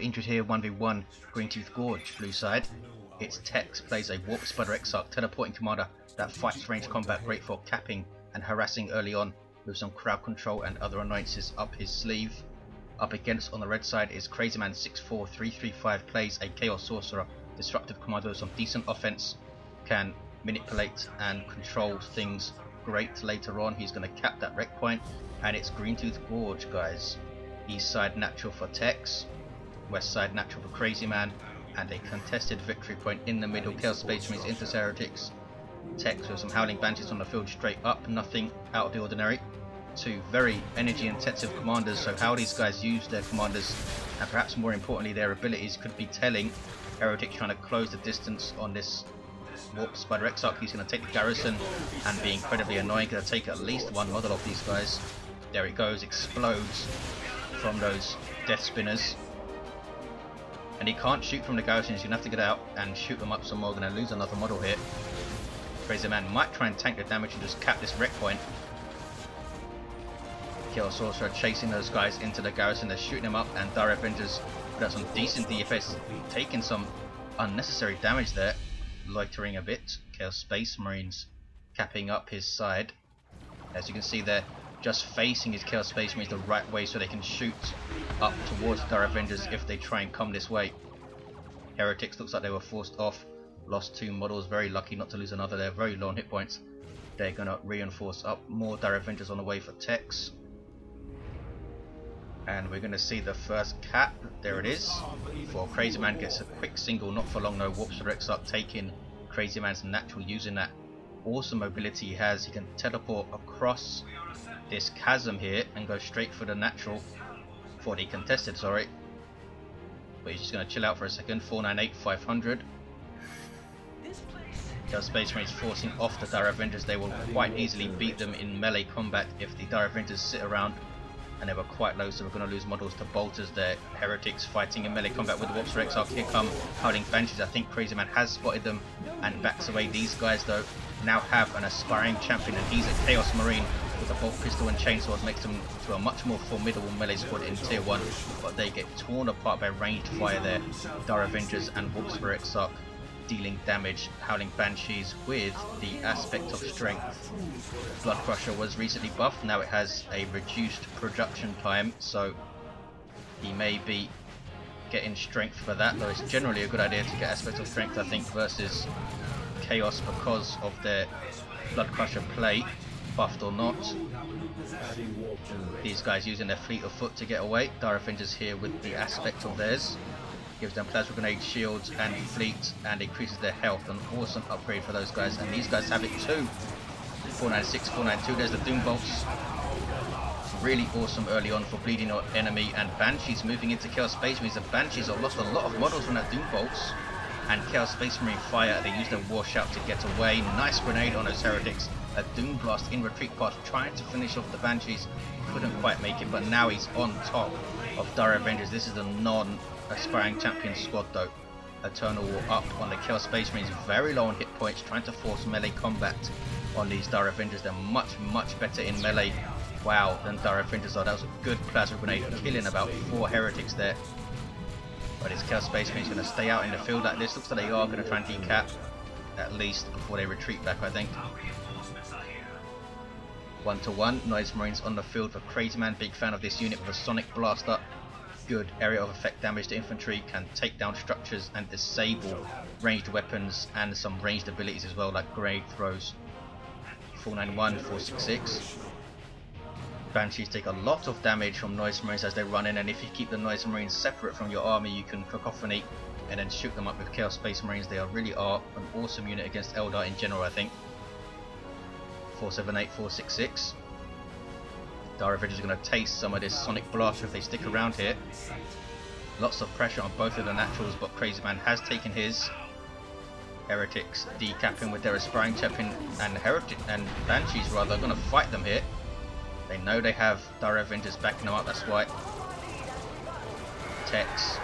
injured here. 1v1 Green Tooth Gorge, blue side. It's Tex plays a Warp Spider Exarch teleporting commander that fights range combat, great for capping and harassing early on with some crowd control and other annoyances up his sleeve. Up against on the red side is Crazyman64335 plays a Chaos Sorcerer, disruptive commander with some decent offense, can manipulate and control things great later on. He's going to cap that wreck point, and it's Green Tooth Gorge, guys. East side natural for Tex, west side natural for Crazyman, and a contested victory point in the middle. Chaos Space Marines into Heretics. Tex with some Howling Banshees on the field straight up, nothing out of the ordinary. Two very energy intensive commanders, so how these guys use their commanders and perhaps more importantly their abilities could be telling. Heretics trying to close the distance on this Warp Spider Exarch. He's going to take the garrison and be incredibly annoying. Going to take at least one model off these guys. There it goes, explodes from those death spinners. And he can't shoot from the garrison, he's going to have to get out and shoot them up some more. Going to lose another model here. Crazyman might try and tank the damage and just cap this wreck point. Chaos Sorcerer chasing those guys into the garrison, they're shooting them up, and Dire Avengers put out some decent DFS, taking some unnecessary damage there, loitering a bit. Chaos Space Marines capping up his side. As you can see they're just facing his Chaos Space Marines the right way so they can shoot up towards Dire Avengers if they try and come this way. Heretics looks like they were forced off, lost two models, very lucky not to lose another. They're very low on hit points. They're going to reinforce up, more Dire Avengers on the way for Tex. And we're going to see the first cap, there it is, for Crazyman. Gets a quick single, not for long though. Warp Spider Exarch taking Crazyman's natural, using that awesome mobility he has. He can teleport across this chasm here and go straight for the natural, for the contested, sorry. But he's just going to chill out for a second. 498, 500. Chaos Space Marines forcing off the Dire Avengers. They will quite easily beat them in melee combat if the Dire Avengers sit around. And they were quite low, so we're going to lose models to bolters there. Heretics fighting in melee combat with the Warp Spider Exarch. Here come Howling Banshees. I think Crazyman has spotted them and backs away. These guys though now have an aspiring champion, and he's a Chaos Marine with a bolt pistol and chainsword, makes them to a much more formidable melee squad in tier 1, but they get torn apart by ranged fire there. Dire Avengers and Warp Spider Exarch dealing damage. Howling Banshees with the aspect of strength. Blood Crusher was recently buffed, now it has a reduced production time, so he may be getting strength for that, though it's generally a good idea to get aspect of strength, I think, versus Chaos because of their Blood Crusher play, buffed or not. These guys using their fleet of foot to get away. Dire Avengers here with the aspect of theirs. Gives them plasma grenade shields and fleet, and increases their health. An awesome upgrade for those guys, and these guys have it too. 496, 492, there's the Doom Bolts. Really awesome early on for bleeding your enemy, and Banshees moving into Chaos Space Marines. The Banshees have lost a lot of models from that Doom Bolts, and Chaos Space Marine fire, they use their War Shout to get away. Nice grenade on those Heretics. A Doom Blast in retreat path, trying to finish off the Banshees. Couldn't quite make it, but now he's on top of Dire Avengers. This is a non-aspiring champion squad though. Eternal War up on the Chaos Space Marines, very low on hit points, trying to force melee combat on these Dire Avengers. They're much better in melee, wow, than Dire Avengers are. That was a good plasma grenade, killing about 4 Heretics there. But his Chaos Space Marines going to stay out in the field like this. Looks like they are going to try and decap at least before they retreat back, I think. 1-to-1, Noise Marines on the field for Crazyman. Big fan of this unit with a Sonic Blaster. Good area of effect damage to infantry, can take down structures and disable ranged weapons and some ranged abilities as well, like grenade throws. 491, 466. Banshees take a lot of damage from Noise Marines as they run in, and if you keep the Noise Marines separate from your army, you can cacophony and then shoot them up with Chaos Space Marines. They really are an awesome unit against Eldar in general, I think. 478, 466. Dire Avengers are going to taste some of this Sonic Blaster if they stick around here. Lots of pressure on both of the naturals, but Crazyman has taken his. Heretics decapping with their aspiring champion, and Banshees rather are going to fight them here. They know they have Dire Avengers backing them up, that's why. Tex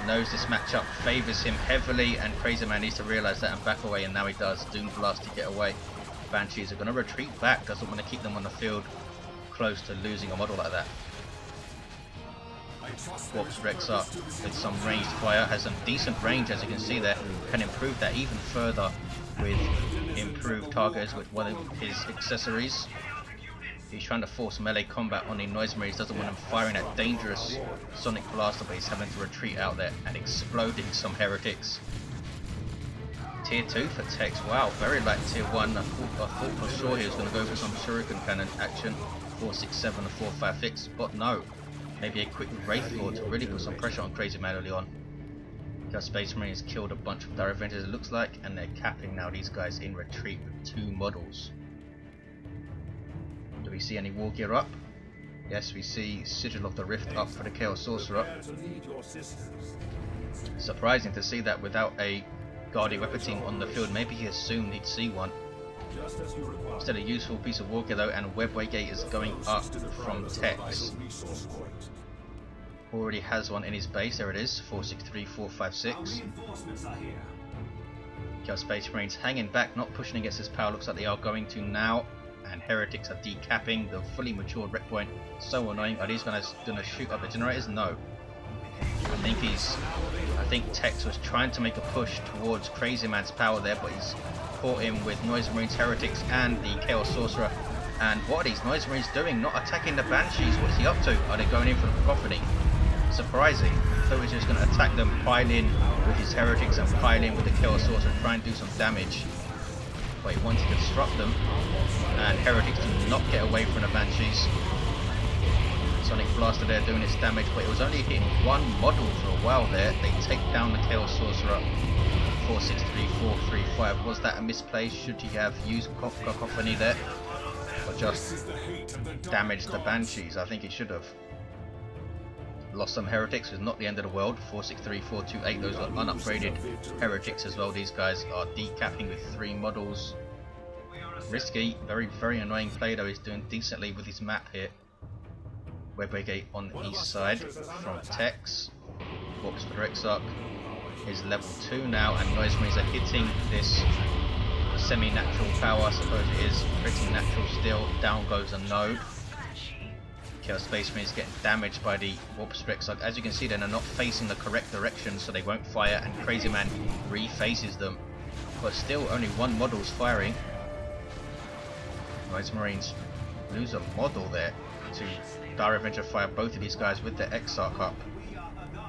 knows this matchup favours him heavily, and Crazyman needs to realise that and back away, and now he does. Doom Blast to get away. Banshees are going to retreat back, doesn't want to keep them on the field close to losing a model like that. Warps Exarch with some ranged fire, has some decent range as you can see there, can improve that even further with improved targets with one of his accessories. He's trying to force melee combat on the Noise Marines, doesn't want him firing that dangerous sonic blaster, but he's having to retreat out there and exploding some heretics. Tier 2 for Tex, wow, very like Tier 1. I thought for sure he was going to go for some Shuriken Cannon action, 467 or 456, but no. Maybe a quick Wraith Lord to really put some pressure on Crazyman early on. Because Space Marines killed a bunch of Dire Avengers it looks like, and they're capping now these guys in retreat with 2 models. Do we see any war gear up? Yes, we see Sigil of the Rift up for the Chaos Sorcerer. Surprising to see that without a Guardian Weapon team on the field. Maybe he assumed he'd see one. Still a useful piece of war gear though, and Webway Gate is going up from Tex. Already has one in his base, there it is, 463456. Chaos Space Marines hanging back, not pushing against his power, looks like they are going to now. And heretics are decapping the fully matured wreck point. So annoying. Are these guys gonna shoot up the generators? No. I think Tex was trying to make a push towards Crazyman's power there, but he's caught him with Noise Marines, heretics, and the Chaos Sorcerer. And what are these Noise Marines doing? Not attacking the Banshees. What's he up to? Are they going in for the Cacophony? Surprising. So he's just going to attack them, pile in with his heretics, and pile in with the Chaos Sorcerer, try and do some damage. But he wanted to disrupt them, and heretics do not get away from the Banshees. Sonic Blaster there doing its damage, but it was only hitting one model for a while there. They take down the Chaos Sorcerer. 463435. Was that a misplay? Should he have used Cacophony there? Or just damaged the Banshees? I think he should have. Lost some heretics, was not the end of the world. 463428, those are unupgraded heretics as well. These guys are decapping with 3 models. Risky, very annoying play though. He's doing decently with his map here. Webway Gate on the east side from Tex. Warps for Exarch is level 2 now, and Noise Marines are hitting this semi-natural power, I suppose it is. Pretty natural still. Down goes a node. Chaos Space Marines getting damaged by the Warps for Exarch. As you can see, they're not facing the correct direction, so they won't fire, and Crazyman refaces them. But still, only 1 model's firing. Noise Marines lose a model there to Dire Avenger fire both of these guys with the Exarch up.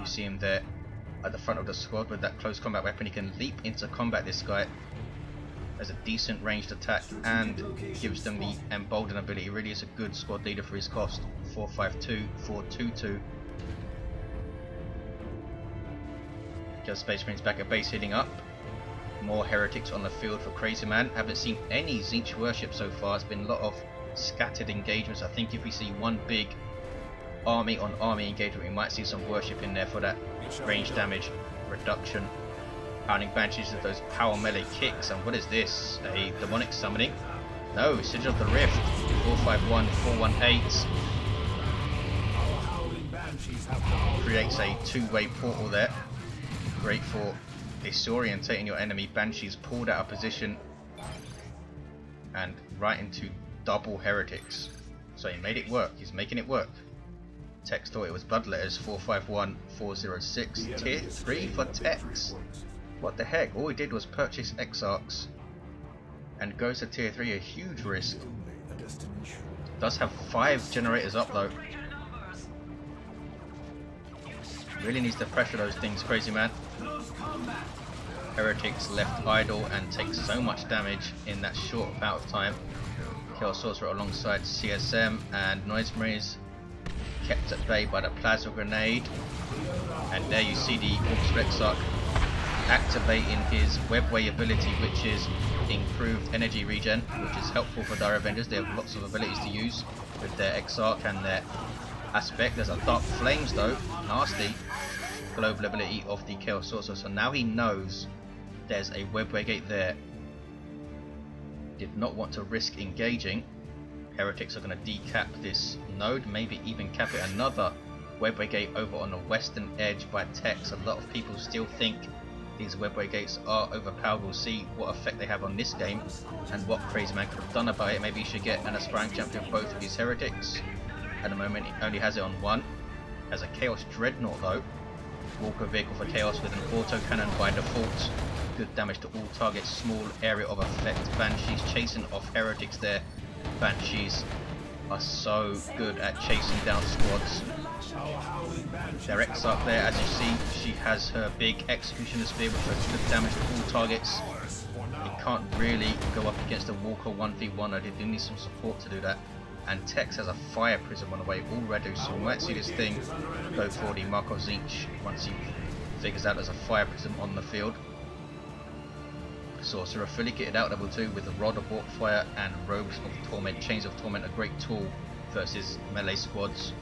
You see him there at the front of the squad with that close combat weapon. He can leap into combat, this guy. Has a decent ranged attack and gives them the embolden ability. Really is a good squad leader for his cost. 452, 422. Just Space Marines back at base healing up. More heretics on the field for Crazyman. Haven't seen any Tzeentch worship so far. It's been a lot of scattered engagements. I think if we see one big army on army engagement, we might see some worship in there for that range damage reduction. Pounding Banshees with those power melee kicks. And what is this? A demonic summoning? No, Sigil of the Rift. 451, 418. Creates a 2-way portal there. Great for disorientating your enemy. Banshees pulled out of position and right into double heretics. So he made it work. He's making it work. Tex thought it was blood letters. 451, 406. Tier 3 for Tex. What the heck? All he did was purchase Exarchs and goes to tier 3, a huge risk. Does have 5 generators up though. Really needs to pressure those things, Crazyman. Heretics left idle and take so much damage in that short amount of time. Chaos Sorcerer alongside CSM, and Noise Marines kept at bay by the Plasma Grenade. And there you see the Warps for Exarch activating his Webway ability, which is improved energy regen, which is helpful for Dire Avengers. They have lots of abilities to use with their Exarch and their aspect. There's a Dark Flames though, nasty global ability of the Chaos Sorcerer. So now he knows there's a Webway Gate there. Did not want to risk engaging. Heretics are going to decap this node, maybe even cap it. Another Webway Gate over on the western edge by Tex. A lot of people still think these Webway Gates are overpowered. We'll see what effect they have on this game and what Crazyman could have done about it. Maybe he should get an aspiring champion both of these heretics. At the moment he only has it on 1. Has a Chaos Dreadnought though. Walker vehicle for Chaos with an autocannon by default. Good damage to all targets, small area of effect. Banshees chasing off heretics there. Banshees are so good at chasing down squads. Their Exarch there, as you see, she has her big Executioner Spear which does good damage to all targets. You can't really go up against a Walker 1v1, I do need some support to do that. And Tex has a Fire Prism on the way already, so we might see this thing go for the Sorcerer of Tzeentch once he figures out there's a Fire Prism on the field. Sorcerer fully kitted out level 2 with the Rod of Warp Fire and Robes of Torment. Chains of Torment, a great tool versus melee squads.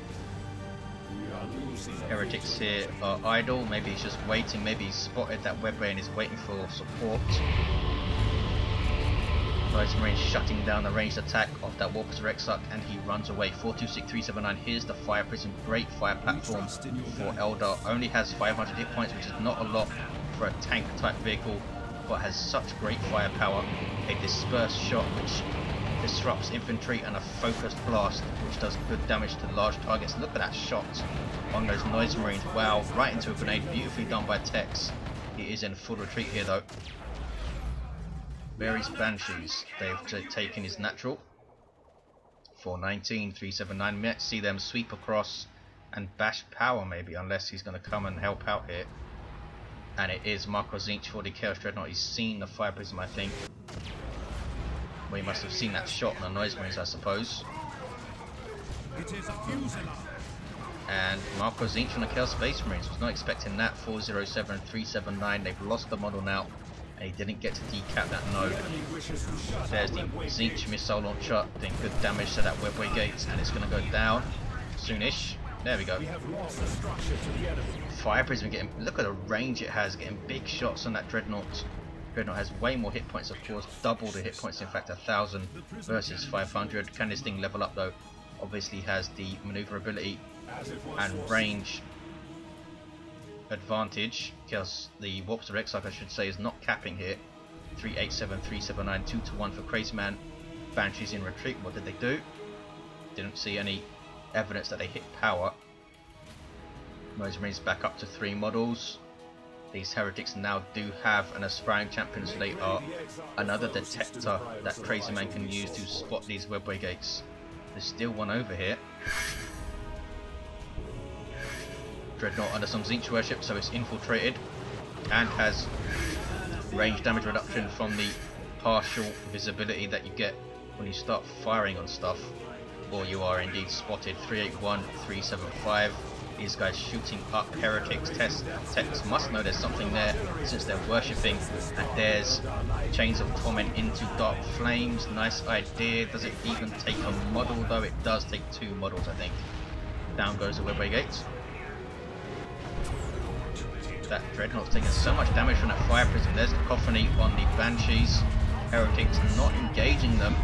Heretics here are idle, maybe he's just waiting, maybe he's spotted that webway and is waiting for support. Nice Marine shutting down the ranged attack of that Warp's Exarch and he runs away. 426379, here's the Fire Prism, great fire platform for Eldar. Only has 500 hit points, which is not a lot for a tank type vehicle, but has such great firepower. A dispersed shot which disrupts infantry and a focused blast which does good damage to large targets. Look at that shot on those Noise Marines, wow, right into a grenade, beautifully done by Tex. He is in full retreat here though. Various Banshees, they've taken his natural. 419, 379, let's see them sweep across and bash power maybe, unless he's going to come and help out here. And it is Sorcerer of Tzeentch for the Chaos Dreadnought. He's seen the Fire Prism, I think. Well, he must have seen that shot on the Noise Marines, I suppose. And Sorcerer of Tzeentch on the Chaos Space Marines. Was not expecting that. 407, 379. They've lost the model now. And he didn't get to decap that node. There's the Tzeentch missile launcher doing good damage to that webway gates, and it's going to go down soonish. There we go. Fire Prism getting, look at the range it has, getting big shots on that Dreadnought. Dreadnought has way more hit points, of course, double the hit points, in fact 1000 versus 500. Can this thing level up though? Obviously has the maneuverability and range advantage, because the Warps of Exarch, I should say, is not capping here. 387, 379, 2-1 for Crazyman. Banshees in retreat, what did they do? Didn't see any evidence that they hit power. Noise Marines back up to 3 models. These heretics now do have an aspiring champion, so they are another detector that Crazyman can use to spot these webway gates. There's still one over here. Dreadnought under some Tzeentch worship, so it's infiltrated and has range damage reduction from the partial visibility that you get when you start firing on stuff, or you are indeed spotted. 381, 375. These guys shooting up heretics. Tex must know there's something there since they're worshipping. And there's Chains of Torment into Dark Flames. Nice idea. Does it even take a model though? It does take 2 models, I think. Down goes the webway gates. That Dreadnought's taking so much damage from that Fire Prism. There's the Cacophony on the Banshees. Heretics not engaging them.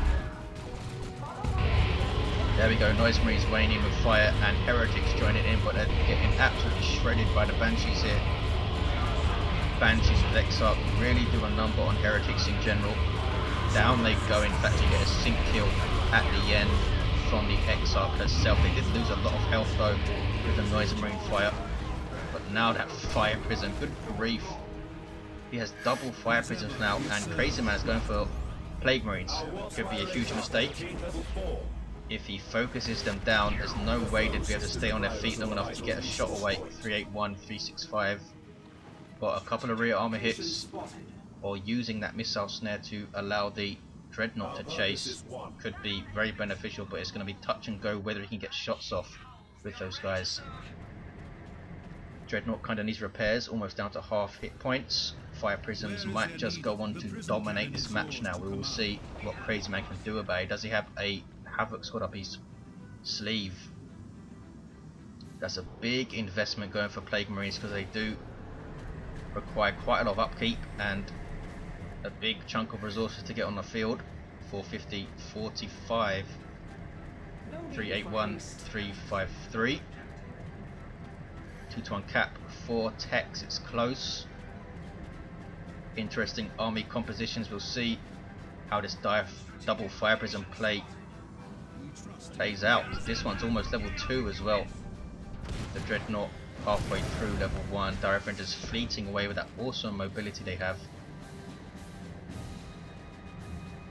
There we go, Noise Marines weighing in with fire and Heretics joining in, but they're getting absolutely shredded by the Banshees here. Banshees with Exarch really do a number on Heretics in general. Down they go, in fact you get a sync kill at the end from the Exarch herself. They did lose a lot of health though with the Noise Marine fire. But now that Fire Prism, good grief. He has double Fire Prisms now, and Crazyman is going for Plague Marines. Could be a huge mistake. If he focuses them down, there's no way they'd be able to stay on their feet long enough to get a shot away. 381, 365. But a couple of rear armor hits, or using that missile snare to allow the Dreadnought to chase, could be very beneficial, but it's going to be touch and go whether he can get shots off with those guys. Dreadnought kind of needs repairs, almost down to half hit points. Fire Prisms might just go on to dominate this match now. We will see what Crazyman can do about it. Does he have a Havoc squad up his sleeve? That's a big investment going for Plague Marines, because they do require quite a lot of upkeep and a big chunk of resources to get on the field. 450, 45, 381, 353. 2-1 cap for Tex, it's close. Interesting army compositions. We'll see how this double Fire Prism plays out. This one's almost level 2 as well. The Dreadnought halfway through level 1. Dire Avengers fleeting away with that awesome mobility they have.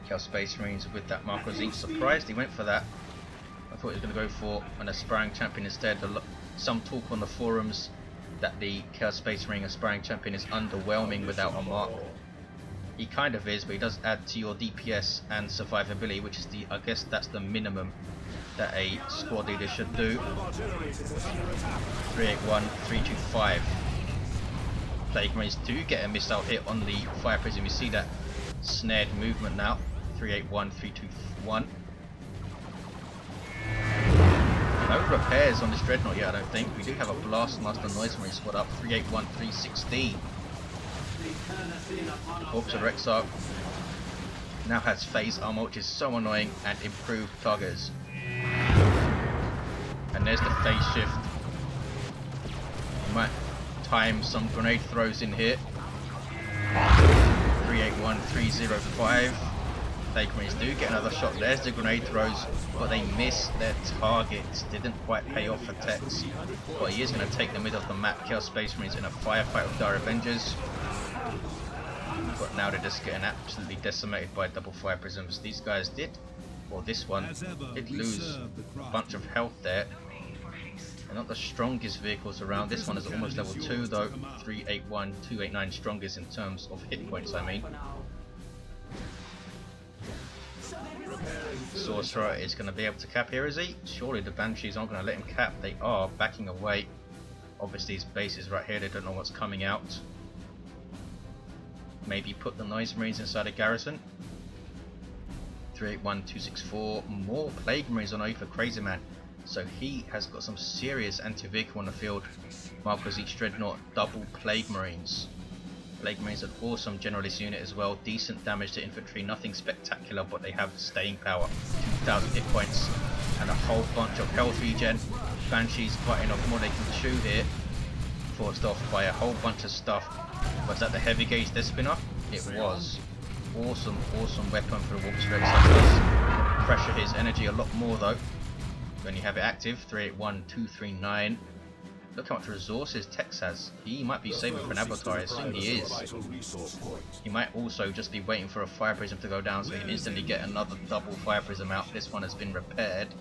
Chaos Space Marines with that Mark of Tzeentch. Surprised he went for that. I thought he was going to go for an aspiring champion instead. Some talk on the forums that the Chaos Space Marine aspiring champion is underwhelming without a mark. He kind of is, but he does add to your DPS and survivability, which is I guess that's the minimum that a squad leader should do. 381-325. Plague Marines do get a missile hit on the Fire Prism. You see that snared movement now. 381-321. No repairs on this Dreadnought yet, I don't think. We do have a Blast Master Noise Marine squad up. 381-316. Sorcerer of Exarch now has phase armor, which is so annoying, and improved targets. And there's the phase shift. You might time some grenade throws in here. 381-305. Plague Marines do get another shot. There's the grenade throws, but they miss their targets. Didn't quite pay off for Tex. But he is going to take the mid of the map. Chaos Space Marines in a firefight with Dire Avengers. But now they're just getting absolutely decimated by double fire prisms. These guys did, or this one did lose a bunch of health there. They're not the strongest vehicles around. This one is almost level 2 though. 381-289 strongest in terms of hit points, I mean. Sorcerer is going to be able to cap here, is he? Surely the Banshees aren't going to let him cap. They are backing away. Obviously his base is right here. They don't know what's coming out. Maybe put the Noise Marines inside a garrison. 381-264. More Plague Marines on over Crazyman. So he has got some serious anti-vehicle on the field. Mark of Tzeentch Dreadnought, double Plague Marines. Plague Marines an awesome generalist unit as well. Decent damage to infantry, nothing spectacular, but they have staying power. 2,000 hit points and a whole bunch of health regen. Banshees biting off more they can chew here. Forced off by a whole bunch of stuff. Was that the heavy gauge death spinner? It was. Awesome, awesome weapon for the Sorcerer of Tzeentch. Pressure his energy a lot more though when you have it active. 381-239. Look how much resources Tex has. He might be saving for an avatar, I assume he is. He might also just be waiting for a fire prism to go down so he can instantly get another double fire prism out. This one has been repaired.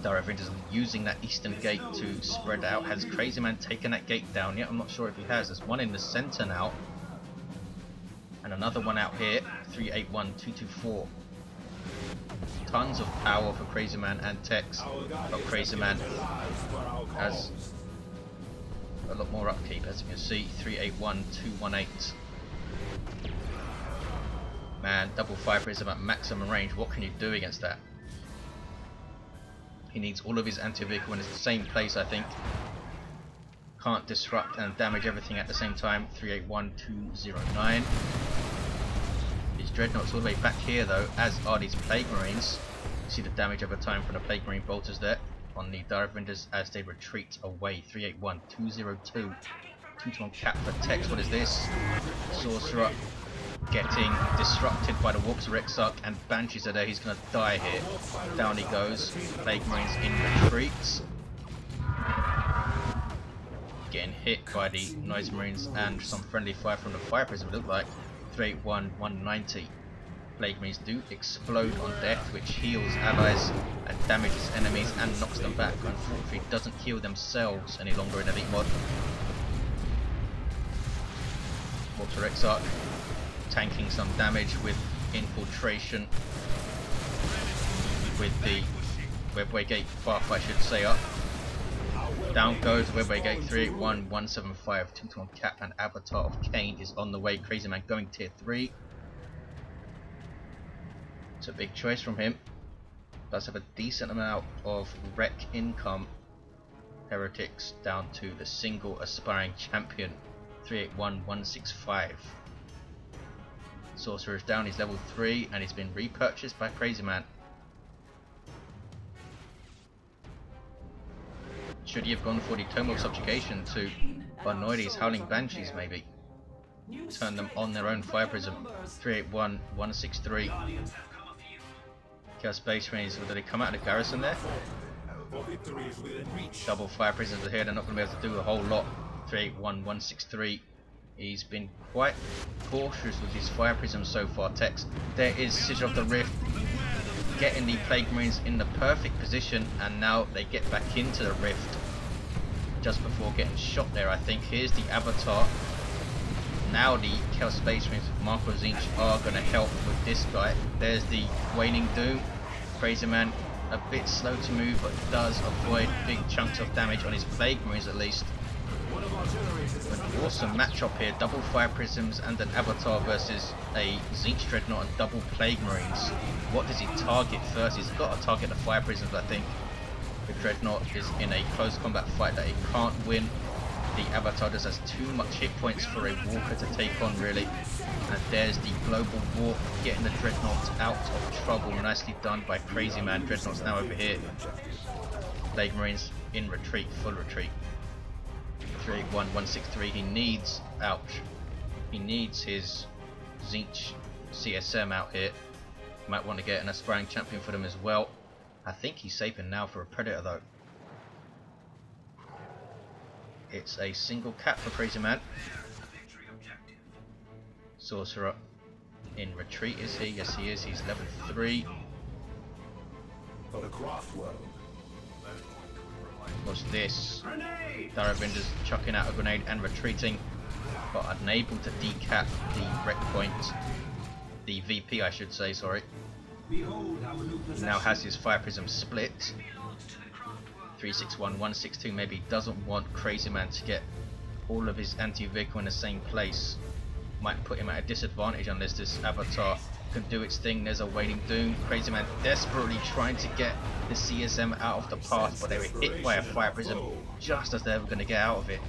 Dire Avengers using that eastern gate to spread out. Has Crazyman taken that gate down yet? I'm not sure if he has. There's one in the center now. And another one out here. 381-224. Tons of power for Crazyman and Tex. But Crazyman has a lot more upkeep, as you can see. 381-218. Man, double fire prism at maximum range. What can you do against that? He needs all of his anti-vehicle in the same place, I think. Can't disrupt and damage everything at the same time. 381-209. His Dreadnoughts all the way back here though, as are these Plague Marines. You see the damage over time from the Plague Marine bolters there on the Dire Avengers as they retreat away. 381-202. 2-to-1 cap for Tex. What is this? Sorcerer getting disrupted by the Warps of Exarch, and Banshees are there. He's going to die here. Down he goes. Plague Marines in retreat. Getting hit by the Noise Marines and some friendly fire from the Fire Prism, it looked like. 381-190. Plague Marines do explode on death, which heals allies and damages enemies and knocks them back. Unfortunately, doesn't heal themselves any longer in Elite Mod. Warps of Exarch tanking some damage with infiltration with the Webway Gate buff, I should say, up. Down goes Webway Gate. 381-175. 2-to-1 cap and Avatar of Cain is on the way. Crazyman going tier 3. It's a big choice from him. Does have a decent amount of wreck income. Heretics down to the single aspiring champion. 381-165. Sorcerer is down, he's level 3 and he's been repurchased by Crazyman. Should he have gone for the Tome of Subjugation to annoy these Howling Banshees maybe? Turn them on their own Fire Prism. 381-163. Chaos Space Marines, did they come out of the garrison there? Double fire prisms are here, they're not going to be able to do a whole lot. 381163. He's been quite cautious with his fire prisms so far, Tex. There is Sigil of the Rift getting the Plague Marines in the perfect position, and now they get back into the Rift just before getting shot there, I think. Here's the Avatar. Now the Chaos Space Marines with Marco Tzeentch are going to help with this guy. There's the Waning Doom. Crazyman a bit slow to move, but does avoid big chunks of damage on his Plague Marines at least. An awesome matchup here, double fire prisms and an Avatar versus a Tzeentch Dreadnought and double Plague Marines. What does he target first? He's got to target the fire prisms, I think. The Dreadnought is in a close combat fight that he can't win. The Avatar just has too much hit points for a Walker to take on, really. And there's the Global Warp getting the Dreadnoughts out of trouble. Nicely done by Crazyman. Dreadnought's now over here. Plague Marines in retreat, full retreat. 381163. He needs, ouch, he needs his Tzeentch CSM out here. Might want to get an aspiring champion for them as well. I think he's saving now for a Predator though. It's a single cap for Crazyman. Sorcerer in retreat, is he? Yes he is, he's level 3. For the craft world. What's this? Daravinder's chucking out a grenade and retreating, but unable to decap the wreck point. The VP, I should say, sorry. Now has his fire prism split. 361162 maybe doesn't want Crazyman to get all of his anti-vehicle in the same place. Might put him at a disadvantage unless this Avatar can do its thing. There's a Waning Doom. Crazyman desperately trying to get the CSM out of the path, but they were hit by a fire prism just as they were going to get out of it.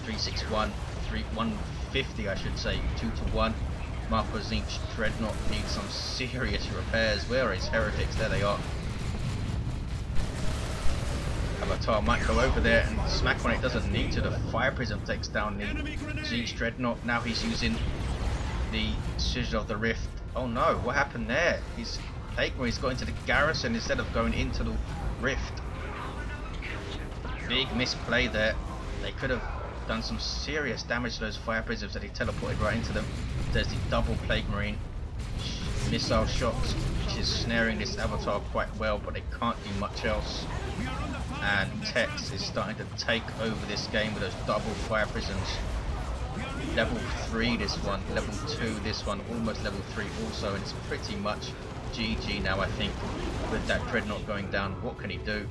361, 150 I should say, 2-1. Marco Tzeentch Dreadnought needs some serious repairs. Where are his heretics? There they are. Avatar might go over there and smack on it, doesn't need to. The fire prism takes down the Tzeentch Dreadnought. Now he's using the Sigil of the Rift. Oh no, what happened there? His Plague Marines got into the garrison instead of going into the Rift. Big misplay there. They could have done some serious damage to those fire prisms that he teleported right into them. There's the double Plague Marine. Missile shots, which is snaring this Avatar quite well, but they can't do much else. And Tex is starting to take over this game with those double fire prisms. Level 3 this one, level 2 this one, almost level 3 also, and it's pretty much GG now I think with that Dreadnought going down. What can he do?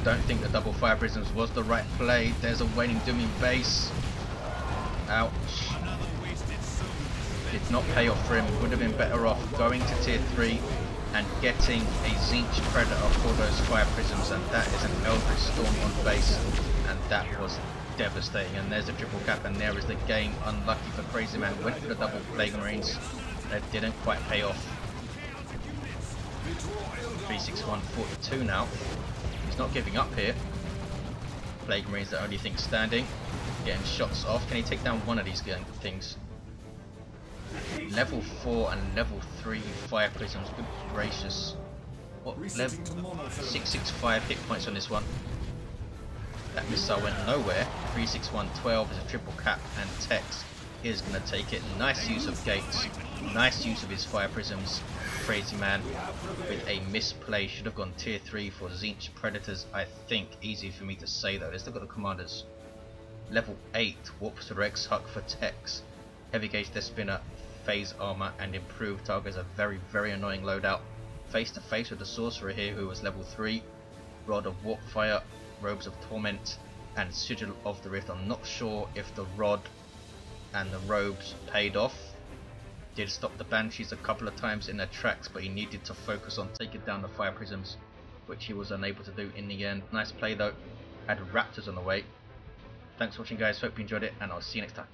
Don't think the double fire prisms was the right play. There's a Waning Doom in base. Ouch. Did not pay off for him. Would have been better off going to tier 3 and getting a Tzeentch Predator for those fire prisms, and that is an Eldritch Storm on base, and that was devastating. And there's a triple cap, and there is the game. Unlucky for Crazyman. Went for the double Plague Marines. That didn't quite pay off. 36142 now. He's not giving up here. Plague Marines the only thing standing. Getting shots off. Can he take down one of these things? Level 4 and level 3 fire prisms. Good gracious. What level? 665 hit points on this one. That missile went nowhere. 36112 is a triple cap, and Tex is going to take it. Nice use of gates. Nice use of his fire prisms. Crazyman with a misplay. Should have gone tier 3 for Tzeentch Predators, I think. Easy for me to say though. Let's look at the commanders. Level 8 Warpster Exarch for Tex. Heavy gauge Death Spinner, phase armor, and improved targets. A very, very annoying loadout. Face to face with the Sorcerer here, who was level 3. Rod of Warpfire, Robes of Torment, and Sigil of the Rift. I'm not sure if the Rod and the Robes paid off. Did stop the Banshees a couple of times in their tracks, but he needed to focus on taking down the fire prisms, which he was unable to do in the end. Nice play though. Had Raptors on the way. Thanks for watching guys, hope you enjoyed it, and I'll see you next time.